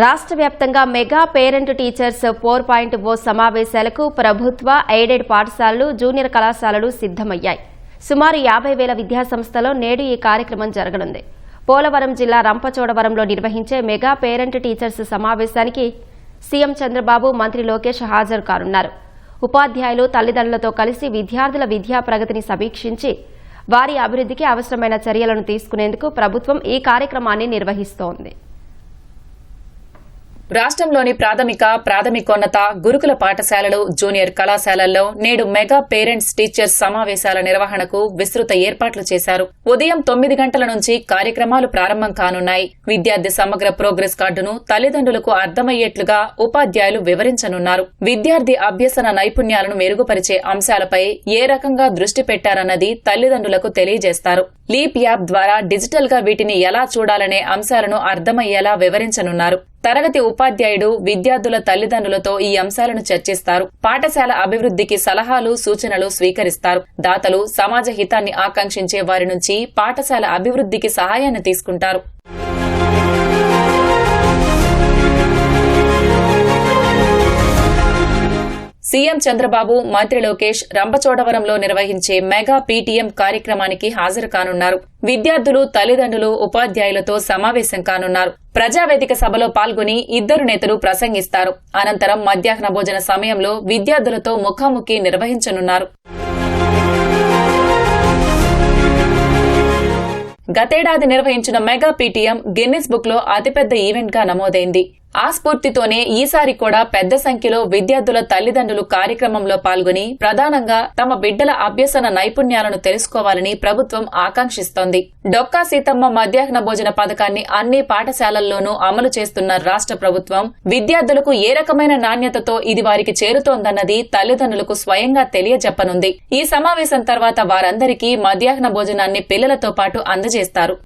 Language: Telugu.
రాష్ట్ర వ్యాప్తంగా మెగా పేరెంట్ టీచర్స్ 4.0 సమావేశాలకు ప్రభుత్వ ఎయిడెడ్ పాఠశాలలు జూనియర్ కళాశాలలు సిద్ధమయ్యాయి. సుమారు 50,000 విద్యాసంస్థలో నేడు ఈ కార్యక్రమం జరగనుంది. పోలవరం జిల్లా రంపచోడవరంలో నిర్వహించే మెగా పేరెంట్ టీచర్స్ సమావేశానికి సీఎం చంద్రబాబు, మంత్రి లోకేష్ హాజరు కానున్నారు. ఉపాధ్యాయులు తల్లిదండ్రులతో కలిసి విద్యార్థుల విద్యా ప్రగతిని సమీక్షించి వారి అభివృద్ధికి అవసరమైన చర్యలను తీసుకునేందుకు ప్రభుత్వం ఈ కార్యక్రమాన్ని నిర్వహిస్తోంది. రాష్ట్రంలోని ప్రాథమికోన్నత గురుకుల పాఠశాలలు, జూనియర్ కళాశాలల్లో నేడు మెగా పేరెంట్స్ టీచర్స్ సమావేశాల నిర్వహణకు విస్తృత ఏర్పాట్లు చేశారు. ఉదయం 9 గంటల నుంచి కార్యక్రమాలు ప్రారంభం కానున్నాయి. విద్యార్థి సమగ్ర ప్రోగ్రెస్ కార్డును తల్లిదండ్రులకు అర్థమయ్యేట్లుగా ఉపాధ్యాయులు వివరించనున్నారు. విద్యార్థి అభ్యసన నైపుణ్యాలను మెరుగుపరిచే అంశాలపై ఏ రకంగా దృష్టి పెట్టారన్నది తల్లిదండ్రులకు తెలియజేస్తారు. లీప్ యాప్ ద్వారా డిజిటల్ గా వీటిని ఎలా చూడాలనే అంశాలను అర్థమయ్యేలా వివరించనున్నారు. తరగతి ఉపాధ్యాయుడు విద్యార్థుల తల్లిదండ్రులతో ఈ అంశాలను చర్చిస్తారు. పాఠశాల అభివృద్ధికి సలహాలు, సూచనలు స్వీకరిస్తారు. దాతలు సమాజ హితాన్ని ఆకాంక్షించే వారి నుంచి పాఠశాల అభివృద్ధికి సహాయాన్ని తీసుకుంటారు. సీఎం చంద్రబాబు, మంత్రి లోకేష్ రంపచోడవరంలో నిర్వహించే మెగా పీటీఎం కార్యక్రమానికి హాజరు కానున్నారు. విద్యార్థులు, తల్లిదండ్రులు, ఉపాధ్యాయులతో సమావేశం కానున్నారు. ప్రజావేదిక సభలో పాల్గొని ఇద్దరు నేతలు ప్రసంగిస్తారు. అనంతరం మధ్యాహ్న భోజన సమయంలో విద్యార్థులతో ముఖాముఖి నిర్వహించనున్నారు. గతేడాది నిర్వహించిన మెగా పీటీఎం గిన్నిస్ బుక్ లో అతిపెద్ద ఈవెంట్ గా నమోదైంది. ఆ స్ఫూర్తితోనే ఈసారి కూడా పెద్ద సంఖ్యలో విద్యార్థుల తల్లిదండ్రులు కార్యక్రమంలో పాల్గొని ప్రధానంగా తమ బిడ్డల అభ్యసన నైపుణ్యాలను తెలుసుకోవాలని ప్రభుత్వం ఆకాంక్షిస్తోంది. డొక్కా సీతమ్మ మధ్యాహ్న భోజన పథకాన్ని అన్ని పాఠశాలల్లోనూ అమలు చేస్తున్న రాష్ట్ర ప్రభుత్వం విద్యార్థులకు ఏ రకమైన నాణ్యతతో ఇది వారికి చేరుతోందన్నది తల్లిదండ్రులకు స్వయంగా తెలియజెప్పనుంది. ఈ సమావేశం తర్వాత వారందరికీ మధ్యాహ్న భోజనాన్ని పిల్లలతో పాటు అందజేస్తారు.